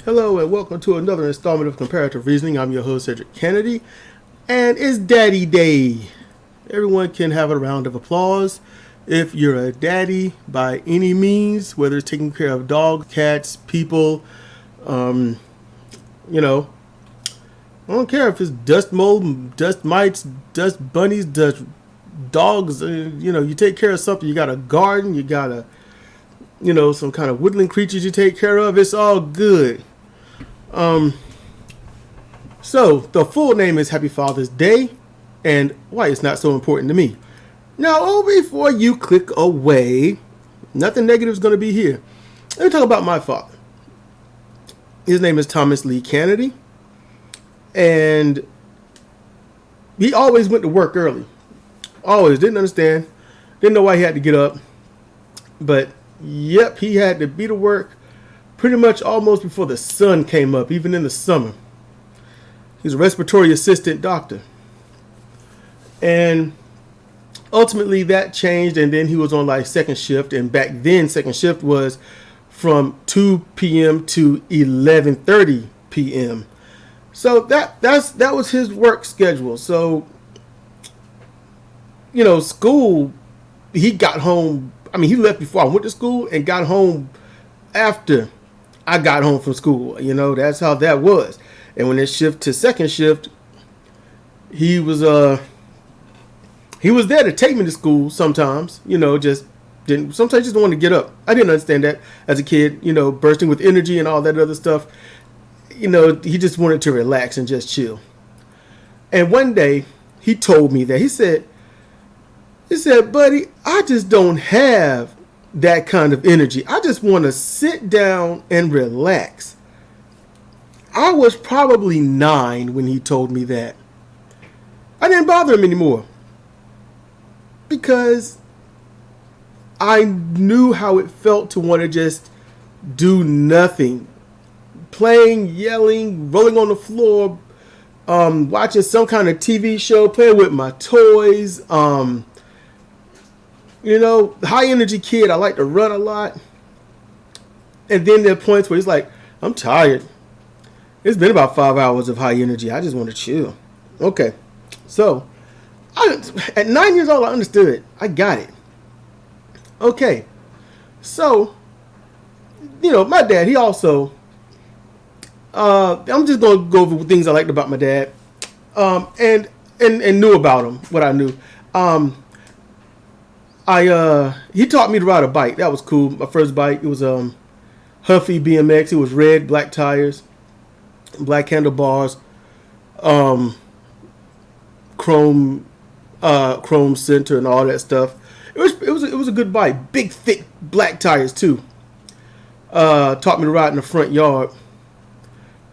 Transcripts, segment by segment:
Hello and welcome to another installment of Comparative Reasoning. I'm your host, Cedric Kennedy, and it's Daddy Day. Everyone can have a round of applause if you're a daddy by any means, whether it's taking care of dogs, cats, people, you know, I don't care if it's dust mold, dust mites, dust bunnies, dust dogs, you take care of something. You got a garden, you got some kind of woodland creatures you take care of. It's all good. So the full name is Happy Father's Day, and why it's not so important to me. Now, before you click away, nothing negative is going to be here. Let me talk about my father. His name is Thomas Lee Kennedy, and he always went to work early. Always didn't understand, didn't know why he had to get up, but yep, he had to be to work pretty much almost before the sun came up, even in the summer. He's a respiratory assistant doctor. And ultimately that changed, and then he was on like second shift, and back then second shift was from 2 p.m. to 11:30 p.m. So that was his work schedule. So, school, he got home, he left before I went to school and got home after I got home from school. That's how that was. And when it shifted to second shift, he was there to take me to school sometimes, sometimes just didn't want to get up. I didn't understand that as a kid, bursting with energy and all that other stuff. He just wanted to relax and just chill. And one day he told me that he said, buddy, I just don't have that kind of energy. I just want to sit down and relax. I was probably 9 when he told me that. I didn't bother him anymore because I knew how it felt to want to just do nothing. Playing, yelling, rolling on the floor, watching some kind of TV show, playing with my toys, high energy kid. I like to run a lot. And then there are points where he's like, I'm tired. It's been about 5 hours of high energy. I just want to chill. Okay. So, at 9 years old, I understood it. I got it. Okay. So, my dad, he also, I'm just going to go over things I liked about my dad, and knew about him, what I knew. He taught me to ride a bike. That was cool. My first bike, it was Huffy BMX. It was red, black tires, black handlebars, chrome center and all that stuff. It was a good bike. Big, thick black tires too. Taught me to ride in the front yard,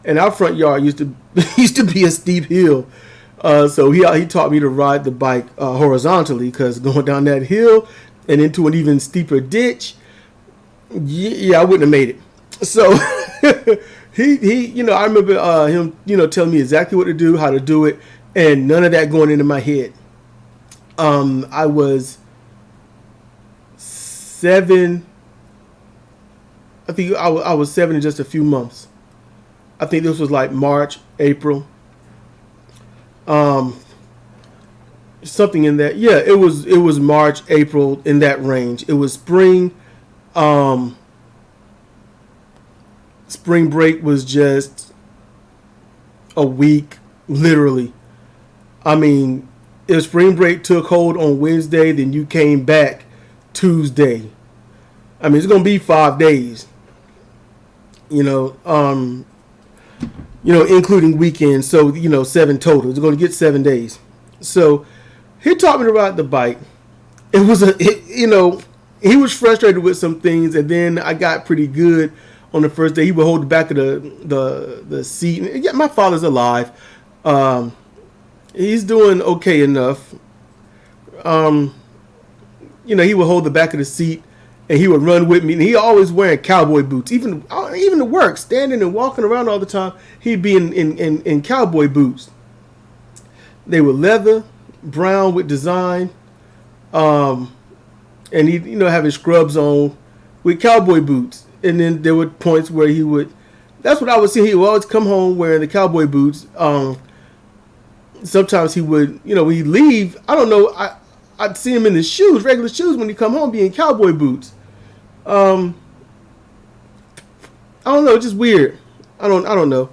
and our front yard used to be a steep hill. So he taught me to ride the bike horizontally, because going down that hill and into an even steeper ditch, I wouldn't have made it. So he I remember him telling me exactly what to do, how to do it, and none of that going into my head. I was 7. I think I was 7 in just a few months. I think this was like March, April. Something in that. Yeah, it was March, April, in that range. It was spring. Spring break was just a week, literally. If spring break took hold on Wednesday, then you came back Tuesday. It's going to be 5 days. Including weekends. So, 7 total. It's going to get 7 days. So he taught me to ride the bike. It was he was frustrated with some things, and then I got pretty good on the first day. He would hold the back of the seat. Yeah, my father's alive. He's doing okay enough. He would hold the back of the seat, and he would run with me. And he always wearing cowboy boots, even to work, standing and walking around all the time. He'd be in cowboy boots. They were leather, brown with design, and he'd have his scrubs on with cowboy boots. And then there were points where he would That's what I would see. He would always come home wearing the cowboy boots. Sometimes he would, when he'd leave, I don't know, I'd see him in his shoes, regular shoes, when he come home being cowboy boots. I don't know, just weird. I don't know.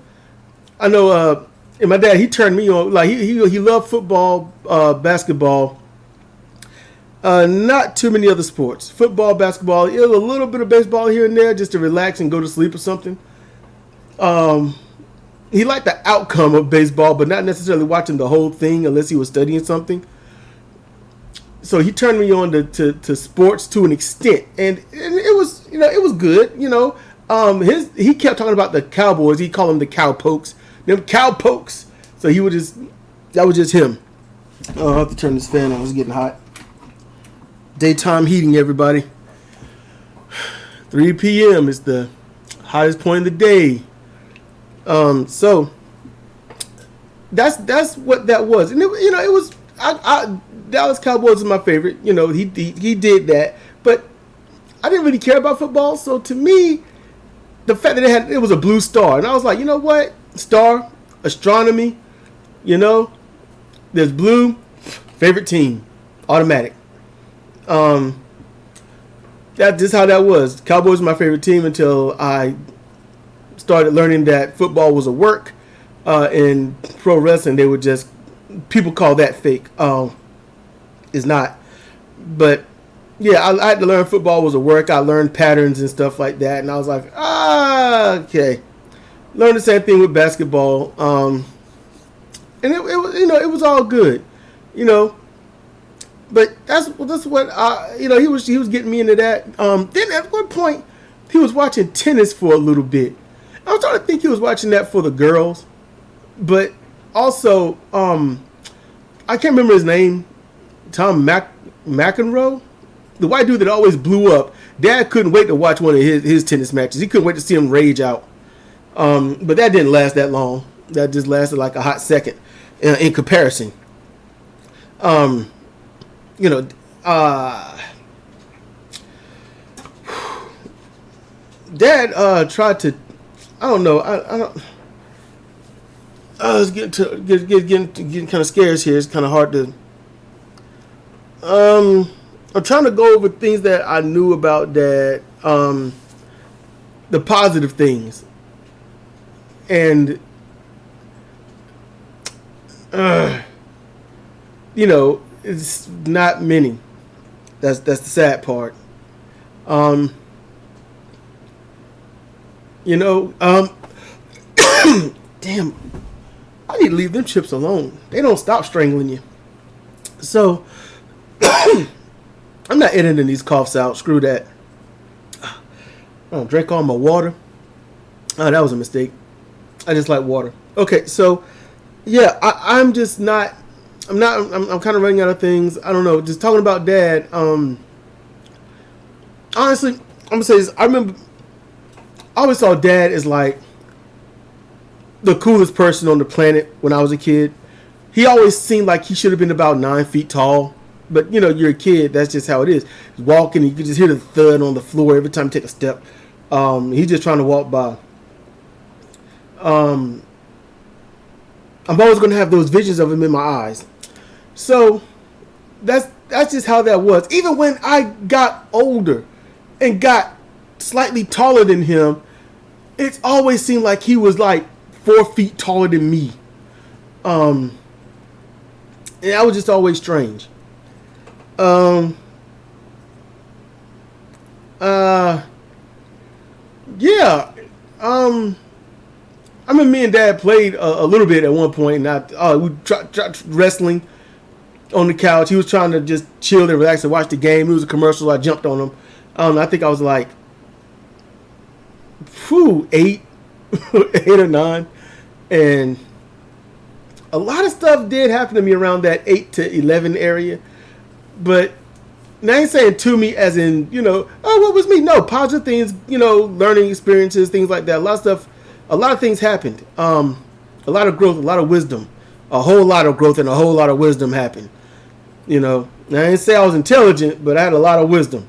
I know, and my dad, he turned me on. Like he loved football, basketball. Not too many other sports. Football, basketball, a little bit of baseball here and there, just to relax and go to sleep or something. He liked the outcome of baseball, but not necessarily watching the whole thing unless he was studying something. So he turned me on to sports to an extent, and it was it was good. He kept talking about the Cowboys. He called them the cowpokes. Them cowpokes. So that was just him. Oh, I have to turn this fan on. It's getting hot. Daytime heating, everybody. 3 p.m. is the hottest point of the day. So that's what that was, and it was Dallas Cowboys is my favorite. He did that, but I didn't really care about football. So to me, the fact that it was a blue star, and I was like, you know what, star, astronomy, there's blue, favorite team, automatic. That's just how that was. Cowboys were my favorite team until I started learning that football was a work, and pro wrestling, they would just, people call that fake. It's not. But yeah, I had to learn football was a work. I learned patterns and stuff like that, and I was like, okay. Learned the same thing with basketball, and it was it was all good, But that's what he was getting me into that. Then at one point he was watching tennis for a little bit. I was starting to think he was watching that for the girls, but also I can't remember his name. Tom McEnroe, the white dude that always blew up. Dad couldn't wait to watch one of his tennis matches. He couldn't wait to see him rage out. But that didn't last that long. That just lasted like a hot second in comparison. Dad tried to, I don't know, I don't. It's getting kind of scarce here. It's kind of hard to. I'm trying to go over things that I knew about Dad, the positive things, and it's not many. That's the sad part. Damn, I need to leave them chips alone. They don't stop strangling you. So, I'm not editing these coughs out. Screw that. I drank all my water. Oh, that was a mistake. I just like water. Okay, so, yeah, I'm just not. I'm kind of running out of things. I don't know. Just talking about Dad. Honestly, I'm gonna say this. I always saw Dad as like the coolest person on the planet when I was a kid. He always seemed like he should have been about 9 feet tall. But, you're a kid. That's just how it is. He's walking, and you can just hear the thud on the floor every time you take a step. He's just trying to walk by. I'm always going to have those visions of him in my eyes. So, that's just how that was. Even when I got older and got slightly taller than him, it's always seemed like he was like 4 feet taller than me. And that was just always strange. Yeah. I mean, me and Dad played a little bit at one point, and we tried wrestling on the couch. He was trying to just chill and relax and watch the game. It was a commercial. I jumped on him. I think I was like, 8 or 9, and a lot of stuff did happen to me around that 8 to 11 area. But I ain't saying to me as in, what was me? No, positive things, learning experiences, things like that. A lot of things happened. A lot of growth, a lot of wisdom. A whole lot of growth and a whole lot of wisdom happened. I didn't say I was intelligent, but I had a lot of wisdom.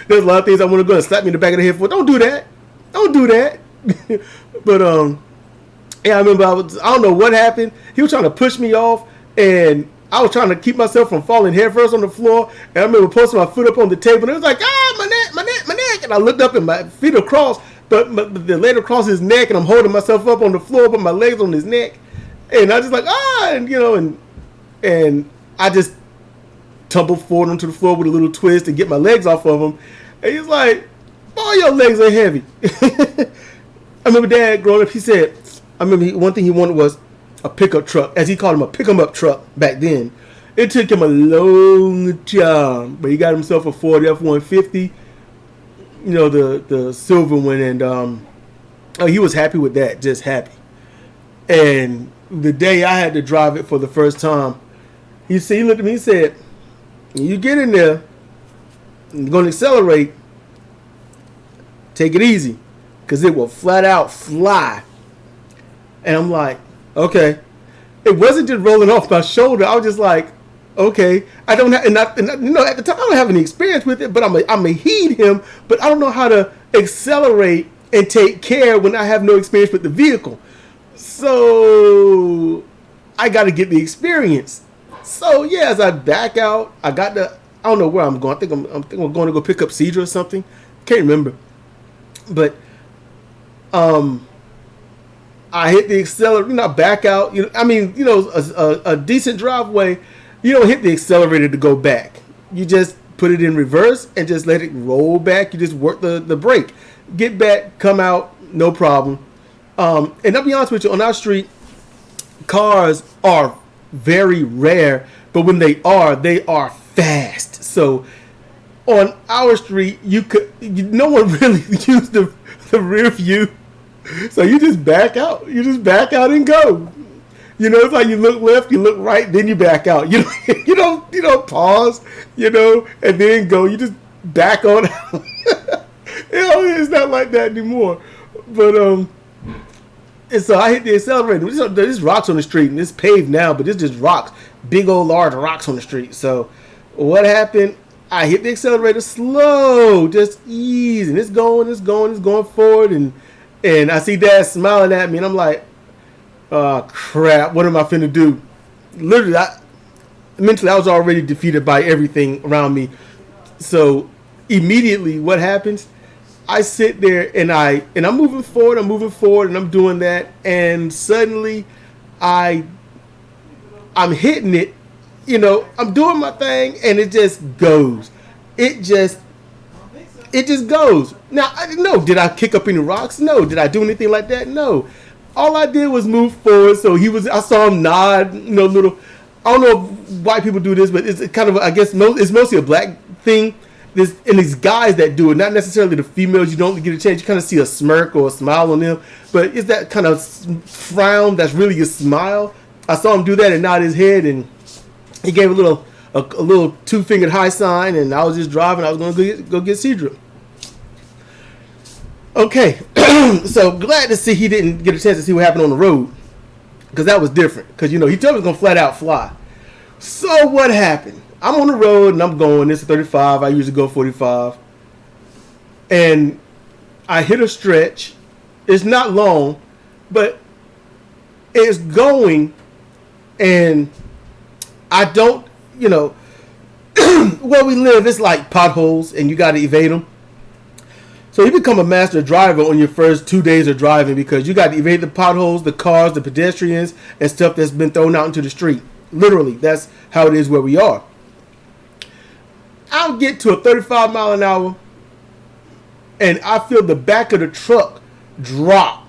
There's a lot of things I want to go and slap me in the back of the head for. Don't do that. Don't do that. But yeah, I remember I don't know what happened. He was trying to push me off, and I was trying to keep myself from falling headfirst on the floor. And I remember posting my foot up on the table, and it was like, my neck, my neck, my neck. And I looked up, and my feet are crossed, but the leg across his neck, and I'm holding myself up on the floor, but my legs on his neck. And I just like, and I just tumbled forward onto the floor with a little twist and get my legs off of him. And he's like, boy, your legs are heavy. I remember Dad growing up, he said, one thing he wanted was a pickup truck, as he called him, a pick-em-up truck back then. It took him a long time, but he got himself a Ford F-150, the silver one, and he was happy with that, just happy. And the day I had to drive it for the first time, he looked at me and said, you get in there, you're going to accelerate, take it easy, because it will flat out fly. And I'm like, okay. It wasn't just rolling off my shoulder. I was just like, okay. I don't have, at the time I don't have any experience with it, but I'm a heed him, but I don't know how to accelerate and take care when I have no experience with the vehicle. So I got to get the experience. So yeah, as I back out, I don't know where I'm going. I think I'm going to go pick up Sidra or something. Can't remember. But I hit the accelerator, back out. A decent driveway, you don't hit the accelerator to go back. You just put it in reverse and just let it roll back. You just work the brake. Get back, come out, no problem. And I'll be honest with you, on our street, cars are very rare, but when they are fast. So on our street, no one really used the rear view. So you just back out. You just back out and go. It's like you look left, you look right, then you back out. You don't pause, and then go. You just back on out. It's not like that anymore. But and so I hit the accelerator. There's rocks on the street, and it's paved now, but it's just rocks, big old large rocks on the street. So what happened? I hit the accelerator slow, just easy, and it's going forward, and I see Dad smiling at me, and I'm like, oh crap, what am I finna do? Literally, mentally I was already defeated by everything around me. So immediately, what happens? I sit there and I'm moving forward, and I'm doing that, and suddenly I'm hitting it, I'm doing my thing, and it just goes. It just goes. Now, did I kick up any rocks? No. Did I do anything like that? No. All I did was move forward. So I saw him nod, little. I don't know if white people do this, but it's kind of, I guess, it's mostly a black thing. And these guys that do it, not necessarily the females, you don't get a chance. You kind of see a smirk or a smile on them, but it's that kind of frown that's really a smile. I saw him do that and nod his head, and he gave a little two-fingered high sign, and I was just driving. I was going to go get Sidra. Okay, so glad to see he didn't get a chance to see what happened on the road, because that was different. Because he told me it was going to flat out fly. So what happened? I'm on the road and I'm going. It's a 35. I usually go 45. And I hit a stretch. It's not long, but it's going. And I don't, where we live, it's like potholes and you got to evade them. So you become a master driver on your first 2 days of driving, because you got to evade the potholes, the cars, the pedestrians, and stuff that's been thrown out into the street. Literally, that's how it is where we are. I'll get to a 35 mile an hour, and I feel the back of the truck drop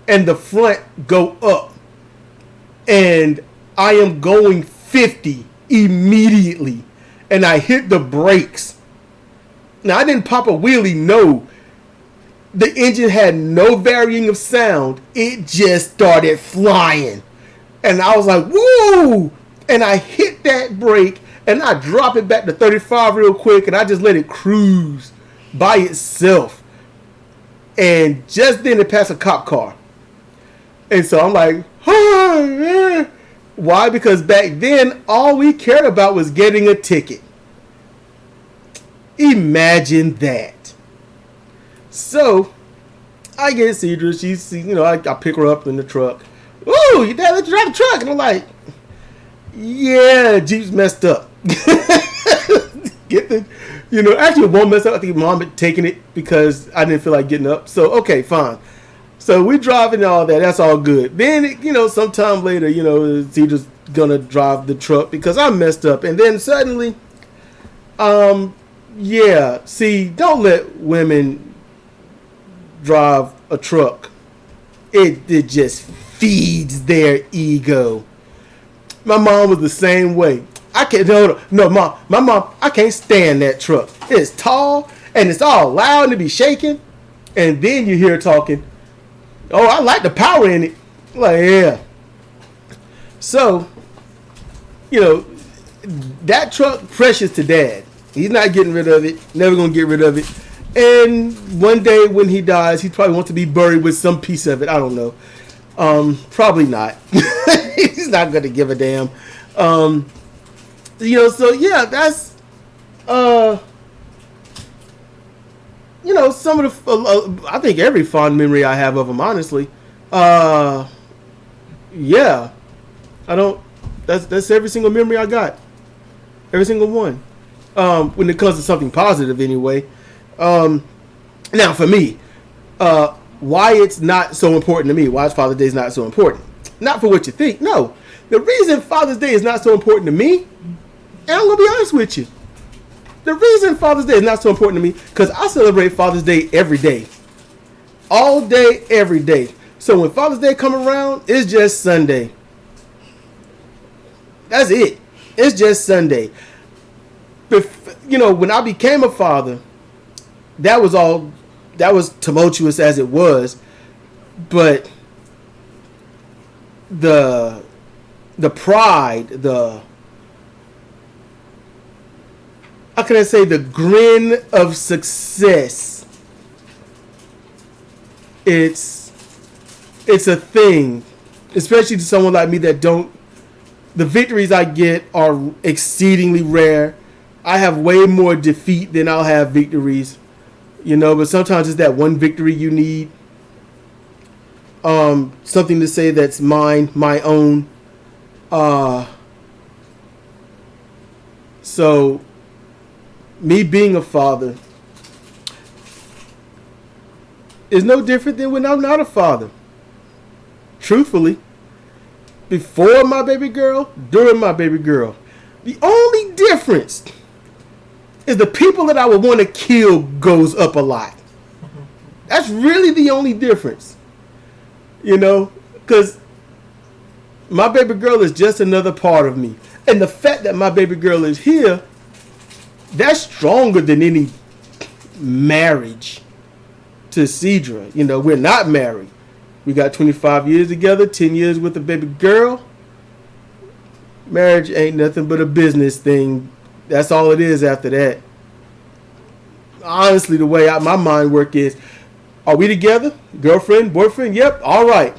and the front go up, and I am going 50 immediately, and I hit the brakes. Now, I didn't pop a wheelie, no. The engine had no varying of sound. It just started flying. And I was like, woo! And I hit that brake, and I drop it back to 35 real quick, and I just let it cruise by itself. And just then it passed a cop car. And so I'm like, oh, why? Because back then, all we cared about was getting a ticket. Imagine that. So I get Sidra. She's, I pick her up in the truck. Ooh, your dad let you drive the truck. And I'm like, yeah, Jeep's messed up. Actually it won't mess up. I think mom had taken it because I didn't feel like getting up. So, okay, fine. So we driving and all that. That's all good. Then, sometime later, Sidra's gonna drive the truck because I messed up. And then suddenly, yeah, see, don't let women drive a truck. It just feeds their ego. My mom was the same way. I can't, no, mom, my mom, I can't stand that truck. It's tall and it's all loud and it be shaking. And then you hear her talking, oh, I like the power in it. Like, yeah. So, that truck precious to dad. He's not getting rid of it. Never going to get rid of it. And one day when he dies, he probably wants to be buried with some piece of it. I don't know. Probably not. He's not going to give a damn. So yeah, that's, some of the, I think every fond memory I have of him, honestly. Yeah. That's every single memory I got. Every single one. When it comes to something positive anyway. Now for me, why it's not so important to me, why is Father's Day is not so important? Not for what you think, no. The reason Father's Day is not so important to me, and I'm going to be honest with you. The reason Father's Day is not so important to me, because I celebrate Father's Day every day. All day, every day. So when Father's Day come around, it's just Sunday. That's it. It's just Sunday. When I became a father, that was tumultuous as it was, but the pride, how can I say, the grin of success, it's a thing, especially to someone like me that the victories I get are exceedingly rare. I have way more defeat than I'll have victories, but sometimes it's that one victory you need. Something to say that's mine, my own. So me being a father is no different than when I'm not a father. Truthfully. Before my baby girl, during my baby girl. The only difference is the people that I would want to kill goes up a lot. That's really the only difference. Because my baby girl is just another part of me. And the fact that my baby girl is here, that's stronger than any marriage to Sidra. We're not married. We got 25 years together, 10 years with a baby girl. Marriage ain't nothing but a business thing. That's all it is after that. Honestly, the way my mind work is, are we together? Girlfriend, boyfriend? Yep, all right.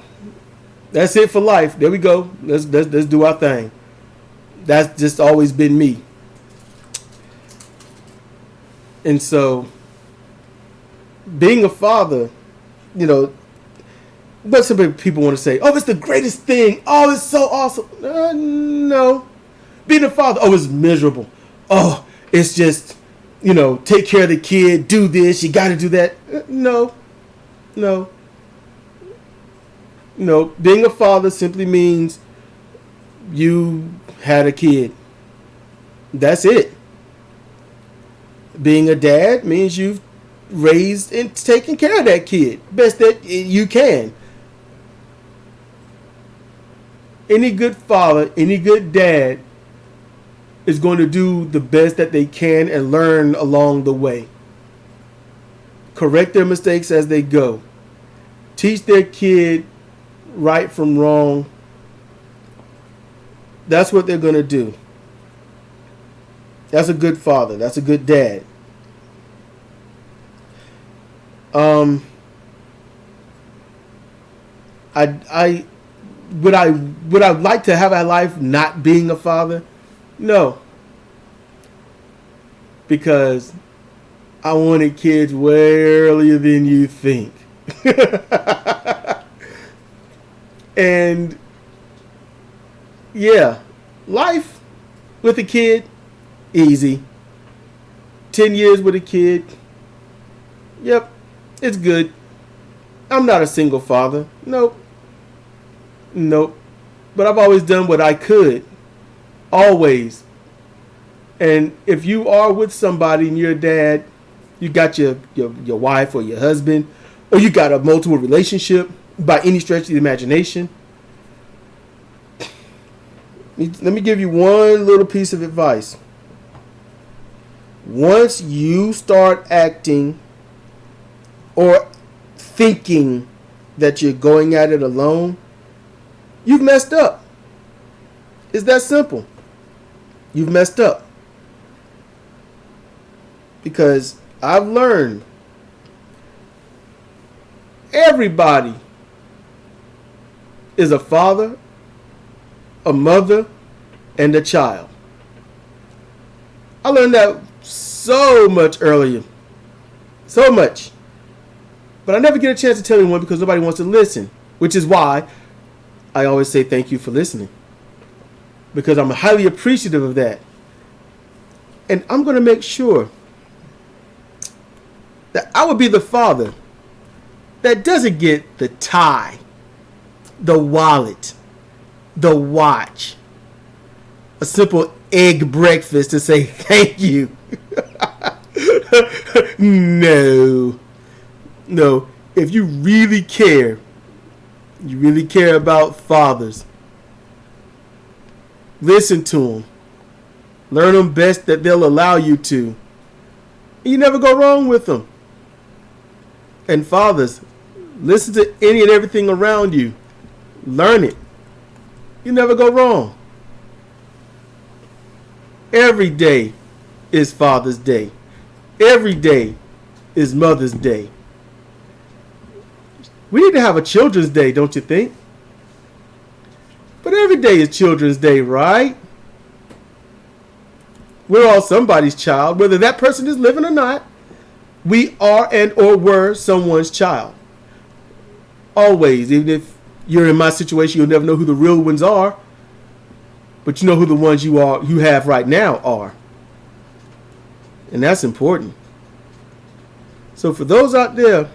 That's it for life. There we go. Let's do our thing. That's just always been me. And so, being a father, but some people want to say, oh, it's the greatest thing. Oh, it's so awesome. No. Being a father, oh, it's miserable. Oh, it's just, take care of the kid, do this, you got to do that. No. Being a father simply means you had a kid. That's it. Being a dad means you've raised and taken care of that kid best that you can. Any good father, any good dad is going to do the best that they can and learn along the way. Correct their mistakes as they go. Teach their kid right from wrong. That's what they're going to do. That's a good father. That's a good dad. Would I like to have a life not being a father? No. Because I wanted kids way earlier than you think. And yeah, life with a kid, easy. 10 years with a kid, yep, it's good. I'm not a single father. Nope. But I've always done what I could. Always. And if you are with somebody and you're a dad, you got your wife or your husband, or you got a multiple relationship by any stretch of the imagination, let me give you one little piece of advice. Once you start acting or thinking that you're going at it alone, you've messed up. It's that simple. You've messed up. Because I've learned everybody is a father, a mother, and a child. I learned that so much earlier. So much. But I never get a chance to tell anyone because nobody wants to listen. Which is why I always say thank you for listening. Because I'm highly appreciative of that. And I'm going to make sure that I would be the father that doesn't get the tie, the wallet, the watch, a simple egg breakfast to say thank you. No. If you really care about fathers, listen to them. Learn them best that they'll allow you to. You never go wrong with them. And fathers, listen to any and everything around you. Learn it. You never go wrong. Every day is Father's Day. Every day is Mother's Day. We need to have a Children's Day, don't you think? But every day is Children's Day, right? We're all somebody's child, whether that person is living or not. We are and or were someone's child. Always. Even if you're in my situation, you'll never know who the real ones are. But you know who the ones you have right now are. And that's important. So for those out there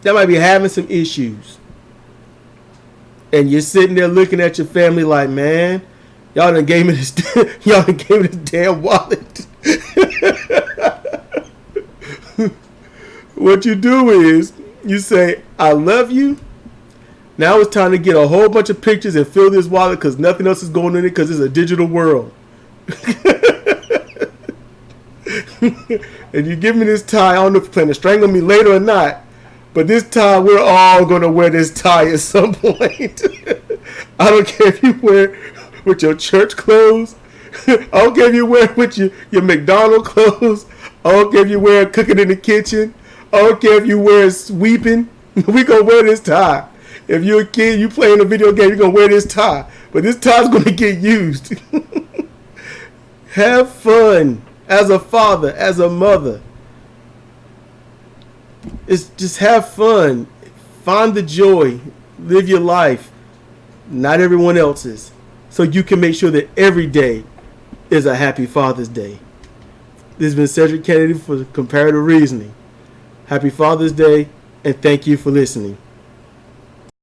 that might be having some issues, and you're sitting there looking at your family like, man, y'all done gave me this damn wallet. What you do is you say, I love you. Now it's time to get a whole bunch of pictures and fill this wallet because nothing else is going in it because it's a digital world. And you give me this tie. I don't know if you're planning to strangle me later or not. But this tie, we're all going to wear this tie at some point. I don't care if you wear it with your church clothes. I don't care if you wear it with your McDonald's clothes. I don't care if you wear it cooking in the kitchen. I don't care if you wear it sweeping. We going to wear this tie. If you're a kid, you playing a video game, you're going to wear this tie. But this tie's going to get used. Have fun as a father, as a mother. It's just have fun. Find the joy. Live your life. Not everyone else's. So you can make sure that every day is a happy Father's Day. This has been Cedric Kennedy for Comparative Reasoning. Happy Father's Day, and thank you for listening.